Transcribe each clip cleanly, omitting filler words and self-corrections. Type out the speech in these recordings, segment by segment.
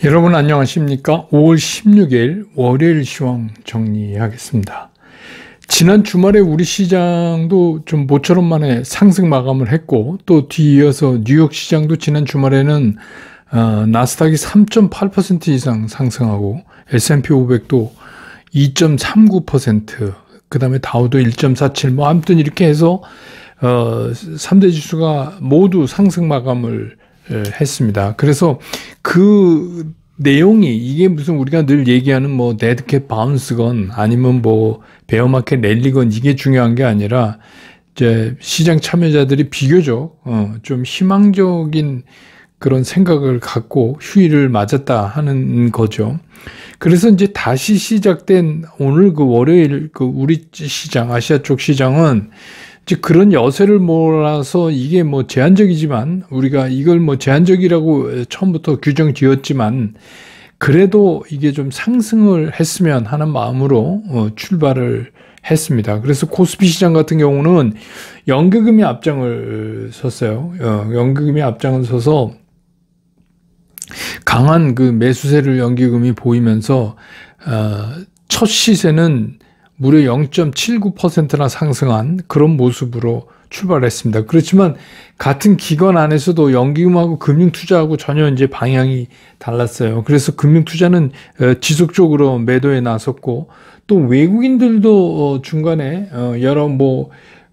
여러분 안녕하십니까? 5월 16일 월요일 시황 정리하겠습니다. 지난 주말에 우리 시장도 좀 모처럼 만에 상승 마감을 했고, 또 뒤이어서 뉴욕 시장도 지난 주말에는 나스닥이 3.8% 이상 상승하고 S&P 500도 2.39%, 그 다음에 다우도 1.47, 뭐 아무튼 이렇게 해서 3대 지수가 모두 상승 마감을 했습니다. 그래서 그 내용이 이게 무슨 우리가 늘 얘기하는 뭐 데드캣 바운스건 아니면 뭐 베어마켓 랠리건 이게 중요한 게 아니라 이제 시장 참여자들이 비교적 좀 희망적인 그런 생각을 갖고 휴일을 맞았다 하는 거죠. 그래서 이제 다시 시작된 오늘 그 월요일 그 우리 시장, 아시아 쪽 시장은 이제 그런 여세를 몰아서 이게 뭐 제한적이지만 우리가 이걸 뭐 제한적이라고 처음부터 규정 지었지만 그래도 이게 좀 상승을 했으면 하는 마음으로 출발을 했습니다. 그래서 코스피 시장 같은 경우는 연기금이 앞장을 섰어요. 연기금이 앞장을 서서 강한 그 매수세를 연기금이 보이면서 첫 시세는 무려 0.79%나 상승한 그런 모습으로 출발했습니다. 그렇지만 같은 기관 안에서도 연기금하고 금융투자하고 전혀 이제 방향이 달랐어요. 그래서 금융투자는 지속적으로 매도에 나섰고, 또 외국인들도 중간에 여러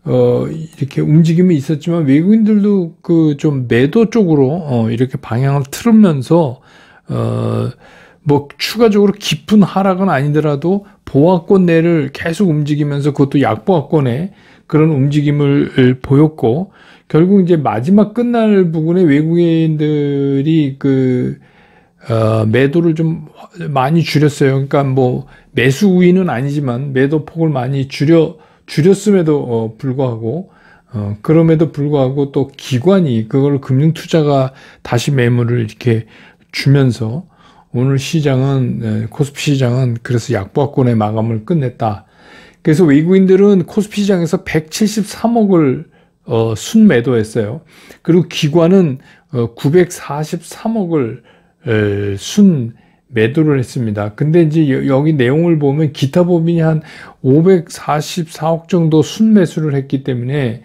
이렇게 움직임이 있었지만 외국인들도 그 좀 매도 쪽으로 이렇게 방향을 틀으면서 뭐 추가적으로 깊은 하락은 아니더라도 보합권 내를 계속 움직이면서 그것도 약보합권의 그런 움직임을 보였고, 결국 이제 마지막 끝날 부분에 외국인들이 매도를 좀 많이 줄였어요. 그러니까 뭐 매수 우위는 아니지만 매도 폭을 많이 줄였음에도 불구하고 그럼에도 불구하고 또 기관이 그걸 금융투자가 다시 매물을 이렇게 주면서 오늘 시장은 코스피 시장은 그래서 약보합권의 마감을 끝냈다. 그래서 외국인들은 코스피 시장에서 173억을 순매도했어요. 그리고 기관은 943억을 순매도를 했습니다. 근데 이제 여기 내용을 보면 기타 법인이 한 544억 정도 순매수를 했기 때문에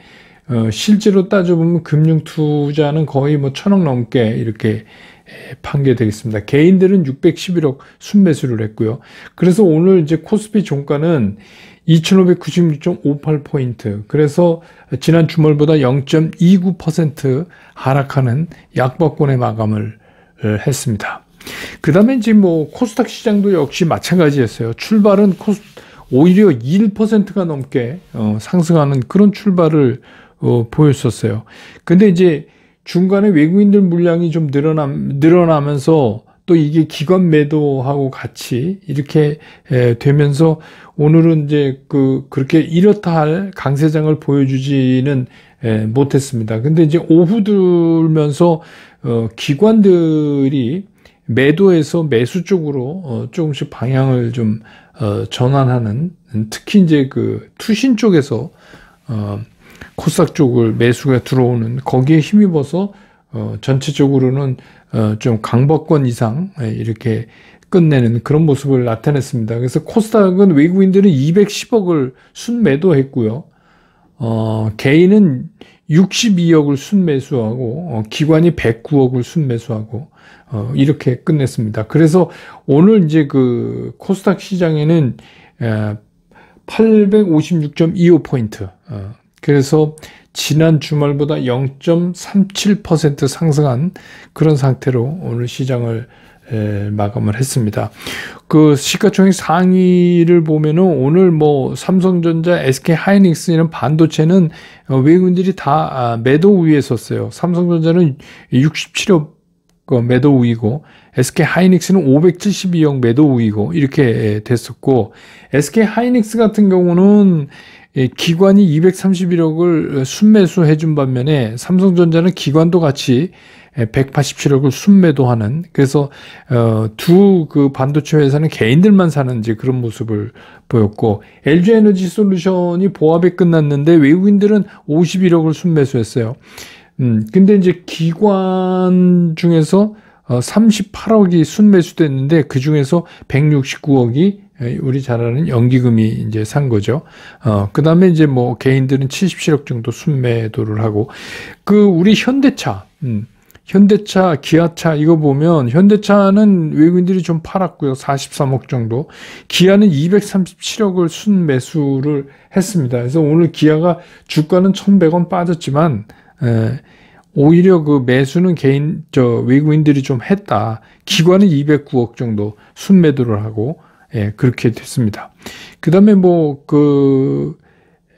실제로 따져보면 금융투자는 거의 뭐 1,000억 넘게 이렇게 판계되겠습니다. 개인들은 611억 순매수를 했고요. 그래서 오늘 이제 코스피 종가는 2,596.58포인트. 그래서 지난 주말보다 0.29% 하락하는 약보합권의 마감을 했습니다. 그 다음에 이제 뭐 코스닥 시장도 역시 마찬가지였어요. 출발은 오히려 1%가 넘게 상승하는 그런 출발을 보였었어요. 근데 이제 중간에 외국인들 물량이 좀 늘어나면서 또 이게 기관 매도하고 같이 이렇게 되면서 오늘은 이제 그렇게 이렇다 할 강세장을 보여주지는 못했습니다. 근데 이제 오후 들면서 기관들이 매도에서 매수 쪽으로 조금씩 방향을 좀 전환하는, 특히 이제 그 투신 쪽에서 코스닥 쪽을 매수가 들어오는 거기에 힘입어서 전체적으로는 좀 강보권 이상 이렇게 끝내는 그런 모습을 나타냈습니다. 그래서 코스닥은 외국인들은 210억을 순매도했고요. 개인은 62억을 순매수하고 기관이 109억을 순매수하고 이렇게 끝냈습니다. 그래서 오늘 이제 그 코스닥 시장에는 856.25포인트, 그래서 지난 주말보다 0.37% 상승한 그런 상태로 오늘 시장을 마감을 했습니다. 그 시가총액 상위를 보면은 오늘 뭐 삼성전자, SK 하이닉스 이런 반도체는 외국인들이 다 매도 우위에 섰어요. 삼성전자는 67억 매도 우위고, SK 하이닉스는 572억 매도 우위고 이렇게 됐었고, SK 하이닉스 같은 경우는 기관이 231억을 순매수해 준 반면에 삼성전자는 기관도 같이 187억을 순매도하는, 그래서 두 그 반도체 회사는 개인들만 사는 이제 그런 모습을 보였고, LG 에너지 솔루션이 보합에 끝났는데 외국인들은 51억을 순매수했어요. 근데 이제 기관 중에서 38억이 순매수됐는데 그 중에서 169억이 우리 잘 아는 연기금이 이제 산 거죠. 그 다음에 이제 뭐 개인들은 77억 정도 순매도를 하고, 우리 현대차, 현대차, 기아차 이거 보면 현대차는 외국인들이 좀 팔았고요. 43억 정도. 기아는 237억을 순매수를 했습니다. 그래서 오늘 기아가 주가는 1,100원 빠졌지만, 오히려 그 매수는 외국인들이 좀 했다. 기관은 209억 정도 순매도를 하고, 그렇게 됐습니다. 그 다음에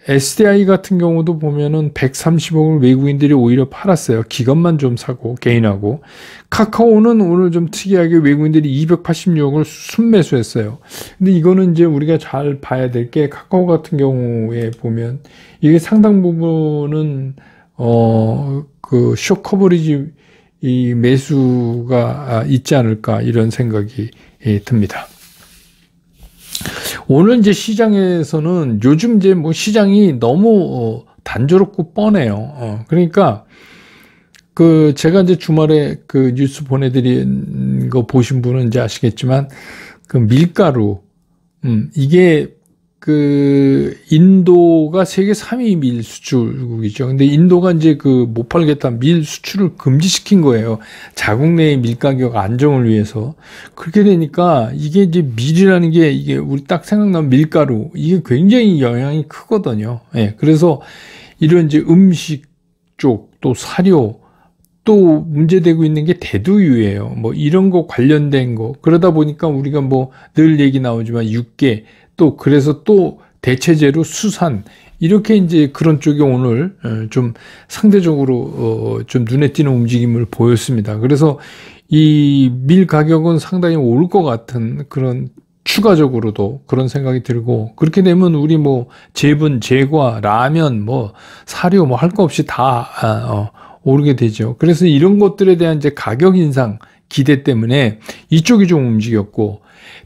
SDI 같은 경우도 보면은 130억을 외국인들이 오히려 팔았어요. 기관만 좀 사고, 개인하고. 카카오는 오늘 좀 특이하게 외국인들이 286억을 순매수했어요. 근데 이거는 이제 우리가 잘 봐야 될 게, 카카오 같은 경우에 보면, 이게 상당 부분은, 쇼 커버리지 이 매수가 있지 않을까, 이런 생각이 듭니다. 오늘 이제 시장에서는 요즘 이제 뭐 시장이 너무 단조롭고 뻔해요. 그러니까 제가 이제 주말에 그 뉴스 보내드린 거 보신 분은 이제 아시겠지만, 밀가루, 이게 인도가 세계 3위 밀 수출국이죠. 근데 인도가 이제 못 팔겠다 밀 수출을 금지시킨 거예요. 자국 내의 밀 가격 안정을 위해서. 그렇게 되니까 이게 이제 밀이라는 게 이게 우리 딱 생각나는 밀가루, 이게 굉장히 영향이 크거든요. 그래서 이런 이제 음식 쪽, 또 사료, 또 문제되고 있는 게 대두유예요. 뭐 이런 거 관련된 거. 그러다 보니까 우리가 뭐 늘 얘기 나오지만 육개, 그래서 또 대체재로 수산, 이렇게 이제 그런 쪽이 오늘 좀 상대적으로 좀 눈에 띄는 움직임을 보였습니다. 그래서 이 밀 가격은 상당히 오를 것 같은 그런, 추가적으로도 그런 생각이 들고, 그렇게 되면 우리 뭐 제분, 제과, 라면, 뭐 사료 뭐 할 거 없이 다 오르게 되죠. 그래서 이런 것들에 대한 이제 가격 인상 기대 때문에 이쪽이 좀 움직였고,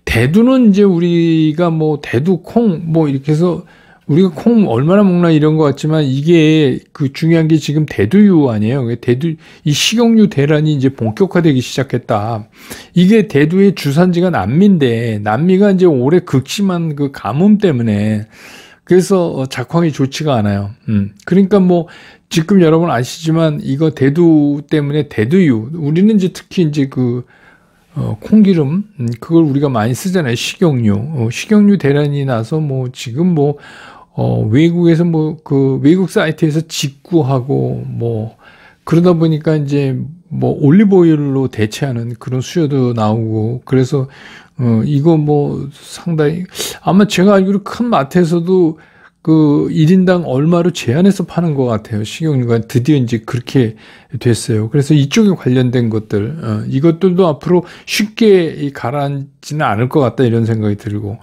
대두는 이제 우리가 뭐 대두, 콩, 뭐 이렇게 해서 우리가 콩 얼마나 먹나 이런 것 같지만, 이게 중요한 게 지금 대두유 아니에요. 이 식용유 대란이 이제 본격화되기 시작했다. 이게 대두의 주산지가 남미인데, 남미가 이제 올해 극심한 가뭄 때문에, 그래서 작황이 좋지가 않아요. 그러니까 뭐 지금 여러분 아시지만 이거 대두 때문에 대두유, 우리는 이제 특히 이제 콩기름, 그걸 우리가 많이 쓰잖아요. 식용유. 식용유 대란이 나서 뭐 지금 뭐 외국에서 외국 사이트에서 직구하고 뭐 그러다 보니까 이제 뭐 올리브오일로 대체하는 그런 수요도 나오고, 그래서 이거 뭐 상당히, 아마 제가 알기로 큰 마트에서도 1인당 얼마로 제한해서 파는 것 같아요. 식용유가 드디어 이제 그렇게 됐어요. 그래서 이쪽에 관련된 것들, 이것들도 앞으로 쉽게 가라앉지는 않을 것 같다, 이런 생각이 들고.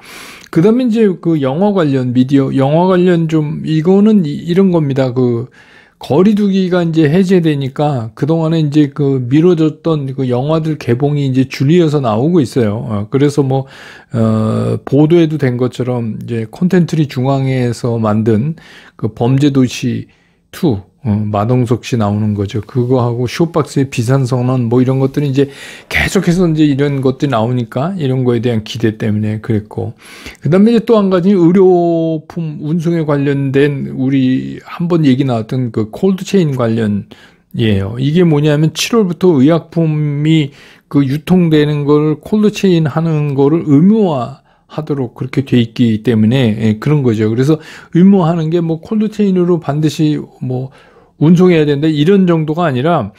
그 다음에 이제 영화 관련, 미디어, 영화 관련 이거는 이런 겁니다. 거리두기가 이제 해제되니까 그동안에 이제 미뤄졌던 영화들 개봉이 이제 줄이어서 나오고 있어요. 그래서 뭐, 보도에도 된 것처럼 이제 콘텐츠리 중앙회에서 만든 범죄도시 2, 마동석 씨 나오는 거죠. 그거하고 쇼박스의 비산선언 뭐 이런 것들이 이제 계속해서 이제 이런 것들이 나오니까 이런 거에 대한 기대 때문에 그랬고. 그 다음에 이제 또 한 가지 의료품 운송에 관련된 우리 한번 얘기 나왔던 콜드체인 관련이에요. 이게 뭐냐면 7월부터 의약품이 유통되는 걸 콜드체인 하는 거를 의무화하도록 그렇게 돼 있기 때문에 그런 거죠. 그래서 의무화하는 게 뭐 콜드체인으로 반드시 뭐 운송해야 된다 이런 정도가 아니라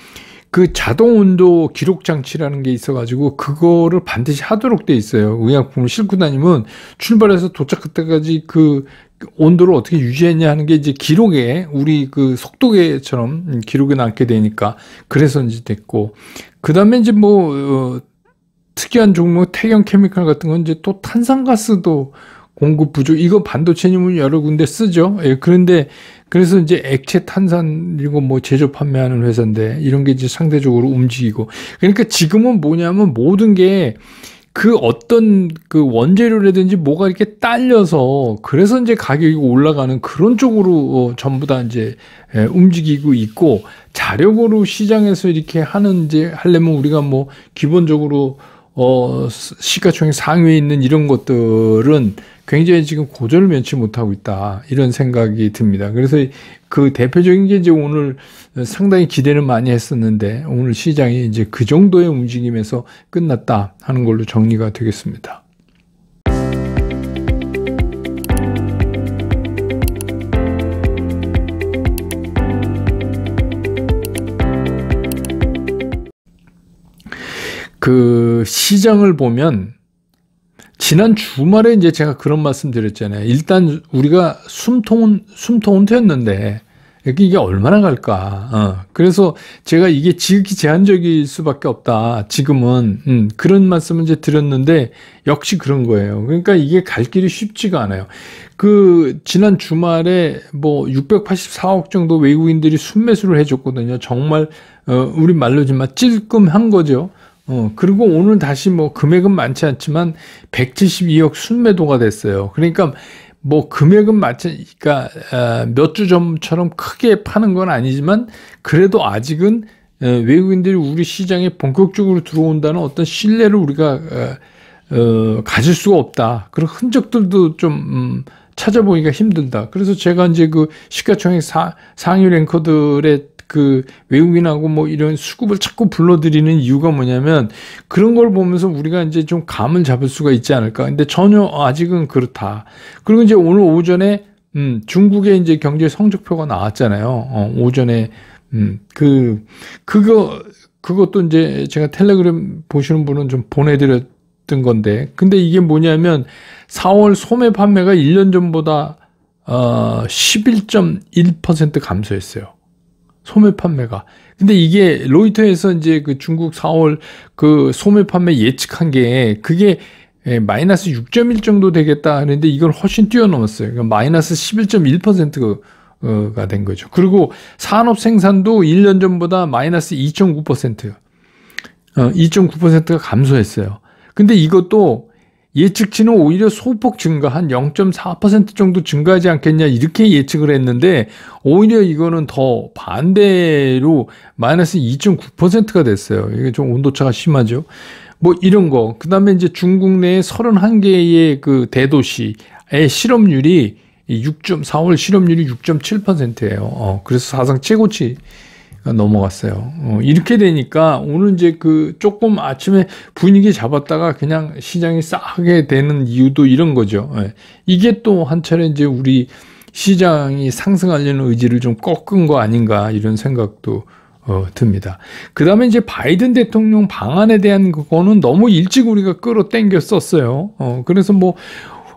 자동 온도 기록 장치라는 게 있어가지고 그거를 반드시 하도록 돼 있어요. 의약품을 싣고 다니면 출발해서 도착할 때까지 온도를 어떻게 유지했냐 하는 게 이제 기록에, 우리 속도계처럼 기록에 남게 되니까, 그래서 이제 됐고. 그 다음에 이제 뭐 특이한 종목 태경 케미칼 같은 건 이제 또 탄산가스도 공급 부족, 이거 반도체님은 여러 군데 쓰죠. 그런데 그래서 이제 액체 탄산 이거 뭐 제조 판매하는 회사인데 이런 게 이제 상대적으로 움직이고, 그러니까 지금은 뭐냐면 모든 게 그 어떤 그 원재료라든지 뭐가 이렇게 딸려서 그래서 이제 가격이 올라가는 그런 쪽으로 전부 다 이제 움직이고 있고, 자력으로 시장에서 이렇게 하려면 우리가 뭐 기본적으로 시가총액 상위에 있는 이런 것들은 굉장히 지금 고전을 면치 못하고 있다, 이런 생각이 듭니다. 그래서 그 대표적인 게 이제 오늘 상당히 기대는 많이 했었는데 오늘 시장이 이제 그 정도의 움직임에서 끝났다 하는 걸로 정리가 되겠습니다. 그 시장을 보면 지난 주말에 이제 제가 그런 말씀 드렸잖아요. 일단 우리가 숨통은 트였는데 이게 얼마나 갈까. 그래서 제가 이게 지극히 제한적일 수밖에 없다, 지금은. 그런 말씀을 이제 드렸는데 역시 그런 거예요. 그러니까 이게 갈 길이 쉽지가 않아요. 그 지난 주말에 뭐 684억 정도 외국인들이 순매수를 해줬거든요. 정말 우리 말로지만 찔끔한 거죠. 그리고 오늘 다시 뭐 금액은 많지 않지만 172억 순매도가 됐어요. 그러니까 뭐 금액은 그러니까 몇 주 전처럼 크게 파는 건 아니지만 그래도 아직은 외국인들이 우리 시장에 본격적으로 들어온다는 어떤 신뢰를 우리가 가질 수가 없다. 그런 흔적들도 좀 찾아보기가 힘들다. 그래서 제가 이제 그 시가총액 상위 랭커들의 그 외국인하고 뭐 이런 수급을 자꾸 불러들이는 이유가 뭐냐면 그런 걸 보면서 우리가 이제 좀 감을 잡을 수가 있지 않을까. 근데 전혀 아직은 그렇다. 그리고 이제 오늘 오전에 중국의 이제 경제 성적표가 나왔잖아요. 오전에 그것도 이제 제가 텔레그램 보시는 분은 좀 보내드렸던 건데, 근데 이게 뭐냐면 4월 소매 판매가 1년 전보다 11.1% 감소했어요. 소매 판매가. 근데 이게 로이터에서 이제 그 중국 4월 그 소매 판매 예측한 게 그게 마이너스 6.1 정도 되겠다 하는데 이걸 훨씬 뛰어넘었어요. 그러니까 마이너스 11.1%가 된 거죠. 그리고 산업 생산도 1년 전보다 마이너스 2.9%, 2.9%가 감소했어요. 근데 이것도 예측치는 오히려 소폭 증가, 한 0.4% 정도 증가하지 않겠냐, 이렇게 예측을 했는데 오히려 이거는 더 반대로 마이너스 2.9%가 됐어요. 이게 좀 온도차가 심하죠. 뭐 이런 거. 그 다음에 이제 중국 내에 31개의 그 대도시의 실업률이 4월 실업률이 6.7%예요. 그래서 사상 최고치 넘어갔어요. 이렇게 되니까 오늘 이제 그 조금 아침에 분위기 잡았다가 그냥 시장이 싸게 되는 이유도 이런 거죠. 이게 또 한 차례 이제 우리 시장이 상승하려는 의지를 좀 꺾은 거 아닌가, 이런 생각도 듭니다. 그 다음에 이제 바이든 대통령 방안에 대한 그거는 너무 일찍 우리가 끌어당겼었어요. 그래서 뭐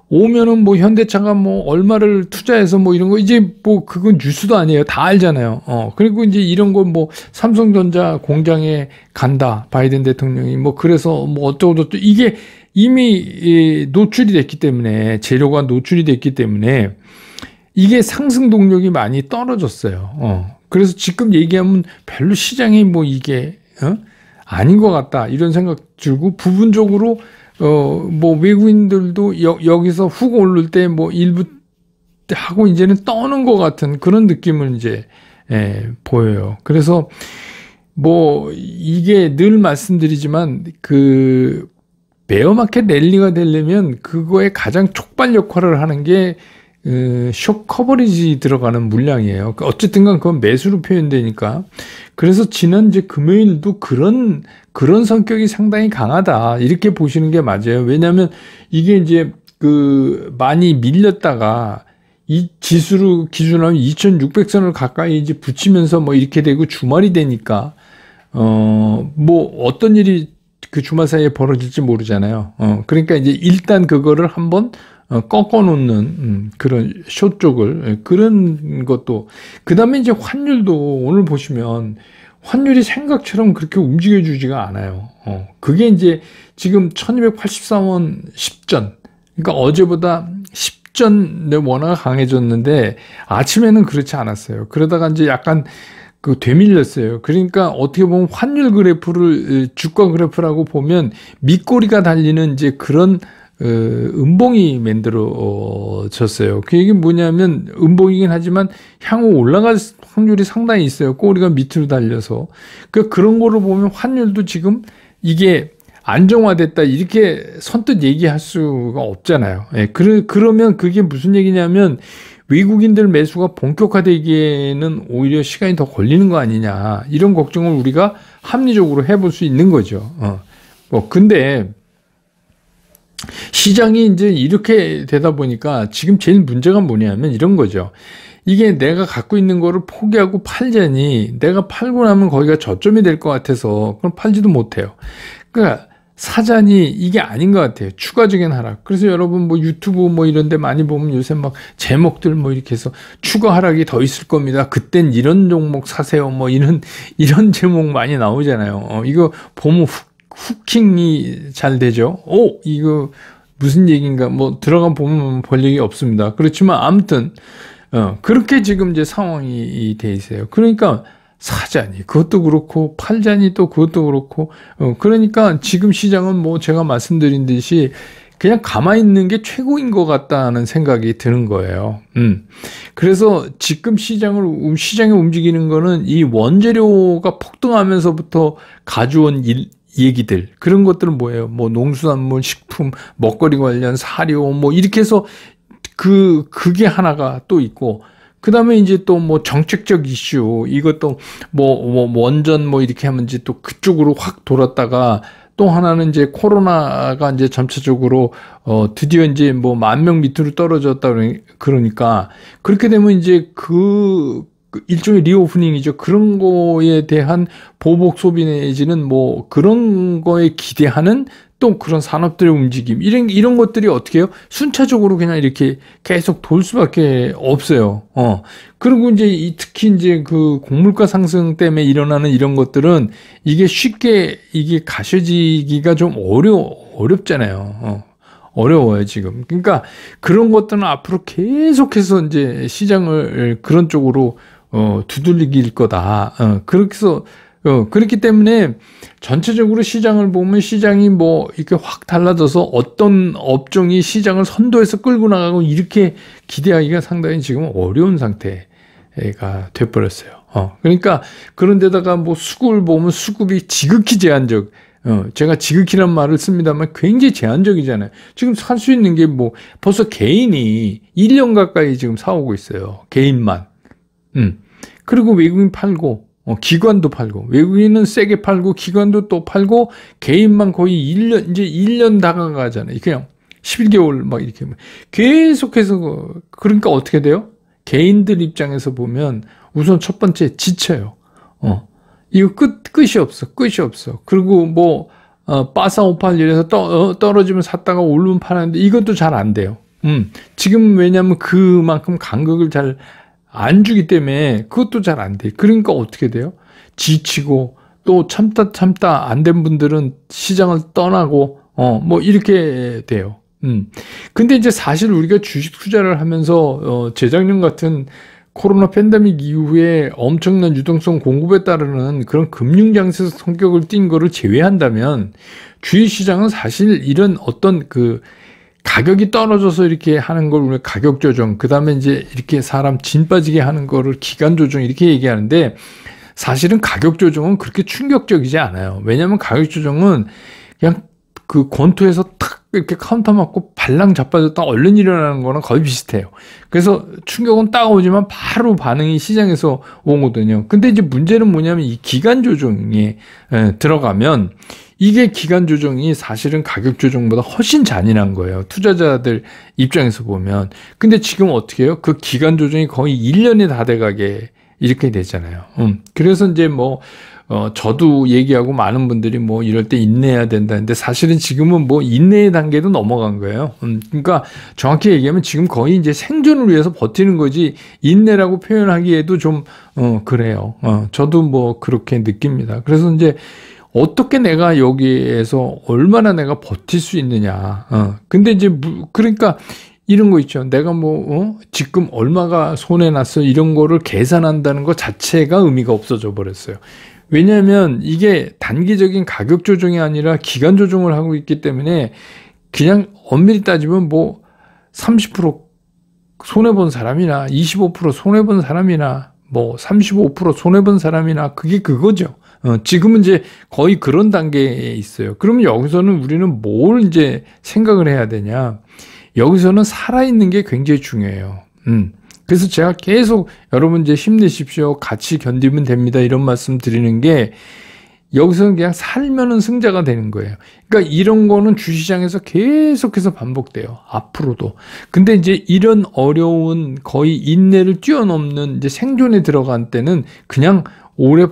오면은 뭐 현대차가 뭐 얼마를 투자해서 뭐 이런 거 이제 뭐 그건 뉴스도 아니에요. 다 알잖아요. 그리고 이제 이런 거 뭐 삼성전자 공장에 간다, 바이든 대통령이 뭐 그래서 뭐 어쩌고저쩌고, 이게 이미 노출이 됐기 때문에, 재료가 노출이 됐기 때문에 이게 상승 동력이 많이 떨어졌어요. 그래서 지금 얘기하면 별로 시장이 뭐 이게 아닌 것 같다, 이런 생각 들고, 부분적으로 뭐 외국인들도 여기서 훅 오를 때 뭐 일부 하고 이제는 떠는 것 같은 그런 느낌을 이제 보여요. 그래서 뭐 이게 늘 말씀드리지만 그 베어마켓 랠리가 되려면 그거에 가장 촉발 역할을 하는 게 쇼 커버리지 들어가는 물량이에요. 어쨌든 간 그건 매수로 표현되니까. 그래서 지난 이제 금요일도 그런 성격이 상당히 강하다, 이렇게 보시는 게 맞아요. 왜냐하면 이게 이제 그 많이 밀렸다가 이 지수로 기준하면 2,600선을 가까이 이제 붙이면서 뭐 이렇게 되고 주말이 되니까 뭐 어떤 일이 그 주말 사이에 벌어질지 모르잖아요. 그러니까 이제 일단 그거를 한번 꺾어 놓는 그런 숏 쪽을, 그런 것도. 그 다음에 이제 환율도 오늘 보시면 환율이 생각처럼 그렇게 움직여 주지가 않아요. 그게 이제 지금 1284원 10전. 그러니까 어제보다 10전 워낙 강해졌는데 아침에는 그렇지 않았어요. 그러다가 이제 약간 그 되밀렸어요. 그러니까 어떻게 보면 환율 그래프를 주가 그래프라고 보면 밑꼬리가 달리는 이제 그런 음봉이 만들어졌어요. 그 얘기 뭐냐면 음봉이긴 하지만 향후 올라갈 확률이 상당히 있어요. 꼬리가 밑으로 달려서. 그런 거를 보면 환율도 지금 이게 안정화됐다 이렇게 선뜻 얘기할 수가 없잖아요. 예, 그러면 그게 무슨 얘기냐면 외국인들 매수가 본격화되기에는 오히려 시간이 더 걸리는 거 아니냐 이런 걱정을 우리가 합리적으로 해볼 수 있는 거죠. 근데 시장이 이제 이렇게 되다 보니까 지금 제일 문제가 뭐냐면 이런 거죠. 이게 내가 갖고 있는 거를 포기하고 팔자니 내가 팔고 나면 거기가 저점이 될 것 같아서 그럼 팔지도 못해요. 그러니까 사자니 이게 아닌 것 같아요. 추가적인 하락. 그래서 여러분 뭐 유튜브 뭐 이런 데 많이 보면 요새 막 제목들 뭐 이렇게 해서 추가 하락이 더 있을 겁니다. 그땐 이런 종목 사세요. 뭐 이런 제목 많이 나오잖아요. 이거 보면 후킹이 잘 되죠. 이거 무슨 얘기인가 뭐 들어가 보면 볼 얘기 없습니다. 그렇지만 아무튼 그렇게 지금 이제 상황이 돼 있어요. 그러니까 사자니 그것도 그렇고 팔자니 또 그것도 그렇고 그러니까 지금 시장은 뭐 제가 말씀드린 듯이 그냥 가만히 있는 게 최고인 것 같다는 생각이 드는 거예요. 그래서 지금 시장이 움직이는 거는 이 원재료가 폭등하면서부터 가져온 얘기들 그런 것들은 뭐예요? 뭐 농수산물, 식품, 먹거리 관련 사료 뭐 이렇게 해서 그게 하나가 또 있고 그 다음에 이제 또 뭐 정책적 이슈, 이것도 뭐 원전 뭐 이렇게 하면 이제 또 그쪽으로 확 돌았다가 또 하나는 이제 코로나가 이제 전체적으로 드디어 이제 뭐 10,000명 밑으로 떨어졌다 그러니까 그렇게 되면 이제 그 일종의 리오프닝이죠. 그런 거에 대한 보복 소비 내지는 뭐 그런 거에 기대하는 또 그런 산업들의 움직임 이런 것들이 어떻게 해요? 순차적으로 그냥 이렇게 계속 돌 수밖에 없어요. 그리고 이제 특히 이제 그 곡물가 상승 때문에 일어나는 이런 것들은 이게 쉽게 이게 가셔지기가 좀 어렵잖아요. 어려워요, 지금. 그러니까 그런 것들은 앞으로 계속해서 이제 시장을 그런 쪽으로 두들길 거다. 그렇기 때문에 전체적으로 시장을 보면 시장이 뭐 이렇게 확 달라져서 어떤 업종이 시장을 선도해서 끌고 나가고 이렇게 기대하기가 상당히 지금 어려운 상태가 돼버렸어요. 그러니까 그런데다가 뭐 수급을 보면 수급이 지극히 제한적. 제가 지극히란 말을 씁니다만 굉장히 제한적이잖아요. 지금 살 수 있는 게 뭐 벌써 개인이 1년 가까이 지금 사오고 있어요. 개인만. 그리고 외국인 팔고 기관도 팔고 외국인은 세게 팔고 기관도 또 팔고 개인만 거의 1년 이제 1년 다가가잖아요. 그냥 11개월 막 이렇게 계속해서 그러니까 어떻게 돼요? 개인들 입장에서 보면 우선 첫 번째 지쳐요. 이거 끝이 없어. 그리고 뭐 빠사오팔 이래서 떨어지면 샀다가 오르면 파는데 이것도 잘 안 돼요. 지금 왜냐면 그만큼 간격을 잘 안 주기 때문에 그것도 잘 안 돼. 그러니까 어떻게 돼요? 지치고 또 참다 안 된 분들은 시장을 떠나고 뭐 이렇게 돼요. 근데 이제 사실 우리가 주식 투자를 하면서 재작년 같은 코로나 팬데믹 이후에 엄청난 유동성 공급에 따르는 그런 금융장세 성격을 띈 거를 제외한다면 주식시장은 사실 이런 어떤 그 가격이 떨어져서 이렇게 하는 걸 우리가 가격 조정, 그 다음에 이제 이렇게 사람 진 빠지게 하는 거를 기간 조정 이렇게 얘기하는데 사실은 가격 조정은 그렇게 충격적이지 않아요. 왜냐하면 가격 조정은 그냥 그 권투에서 탁 이렇게 카운터 맞고 발랑 자빠졌다 얼른 일어나는 거랑 거의 비슷해요. 그래서 충격은 따가오지만 바로 반응이 시장에서 오거든요. 근데 이제 문제는 뭐냐면 이 기간 조정에 들어가면 이게 기간 조정이 사실은 가격 조정보다 훨씬 잔인한 거예요. 투자자들 입장에서 보면. 근데 지금 어떻게 해요? 그 기간 조정이 거의 1년이 다 돼가게 이렇게 되잖아요. 그래서 이제 뭐 저도 얘기하고 많은 분들이 뭐 이럴 때 인내해야 된다는데 사실은 지금은 뭐 인내의 단계도 넘어간 거예요. 그러니까 정확히 얘기하면 지금 거의 이제 생존을 위해서 버티는 거지 인내라고 표현하기에도 좀 그래요. 저도 뭐 그렇게 느낍니다. 그래서 이제 어떻게 내가 여기에서 얼마나 내가 버틸 수 있느냐. 근데 이제 그러니까 이런 거 있죠. 내가 지금 얼마가 손해났어 이런 거를 계산한다는 것 자체가 의미가 없어져 버렸어요. 왜냐하면 이게 단기적인 가격 조정이 아니라 기간 조정을 하고 있기 때문에 그냥 엄밀히 따지면 30% 손해본 사람이나 25% 손해본 사람이나 35% 손해본 사람이나 그게 그거죠. 지금은 이제 거의 그런 단계에 있어요. 그러면 여기서는 우리는 뭘 이제 생각을 해야 되냐. 여기서는 살아있는 게 굉장히 중요해요. 그래서 제가 계속 여러분 이제 힘내십시오. 같이 견디면 됩니다. 이런 말씀 드리는 게 여기서는 그냥 살면은 승자가 되는 거예요. 그러니까 이런 거는 주시장에서 계속해서 반복돼요. 앞으로도. 근데 이제 이런 어려운 거의 인내를 뛰어넘는 이제 생존에 들어간 때는 그냥 오래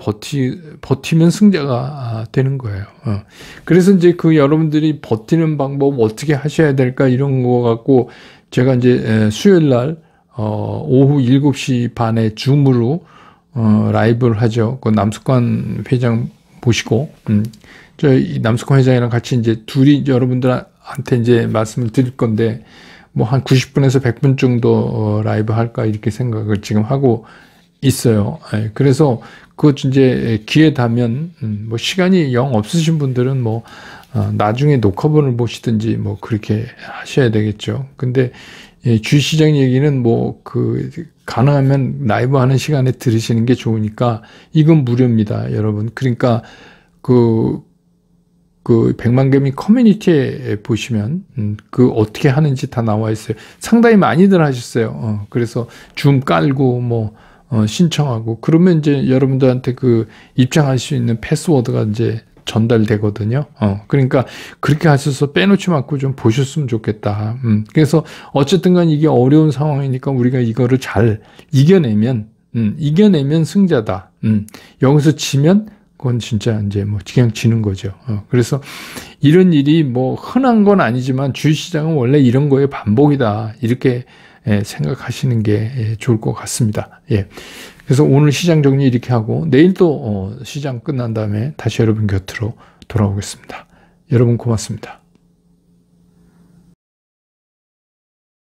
버티면 승자가 되는 거예요. 그래서 이제 여러분들이 버티는 방법 어떻게 하셔야 될까 이런 거 갖고 제가 이제 수요일 날 오후 7시 반에 줌으로 라이브를 하죠. 그 남숙관 회장 보시고 이 남숙환 회장이랑 같이 이제 둘이 여러분들한테 이제 말씀을 드릴 건데 한 90분에서 100분 정도 라이브 할까 이렇게 생각을 지금 하고 있어요. 그래서 그것 이제 기회 되면 시간이 영 없으신 분들은 나중에 녹화본을 보시든지 그렇게 하셔야 되겠죠. 근데 주시장 얘기는 가능하면 라이브 하는 시간에 들으시는 게 좋으니까 이건 무료입니다, 여러분. 그러니까 그 백만개미 커뮤니티에 보시면 어떻게 하는지 다 나와 있어요. 상당히 많이들 하셨어요. 그래서 줌 깔고 신청하고 그러면 이제 여러분들한테 입장할 수 있는 패스워드가 이제 전달되거든요. 그러니까 그렇게 하셔서 빼놓지 말고 좀 보셨으면 좋겠다. 그래서 어쨌든 간 이게 어려운 상황이니까 우리가 이거를 잘 이겨내면 승자다. 여기서 지면 그건 진짜 이제 그냥 지는 거죠. 그래서 이런 일이 흔한 건 아니지만 주식시장은 원래 이런 거의 반복이다. 이렇게 생각하시는 게 좋을 것 같습니다. 예. 그래서 오늘 시장 정리 이렇게 하고 내일 또 시장 끝난 다음에 다시 여러분 곁으로 돌아오겠습니다. 여러분 고맙습니다.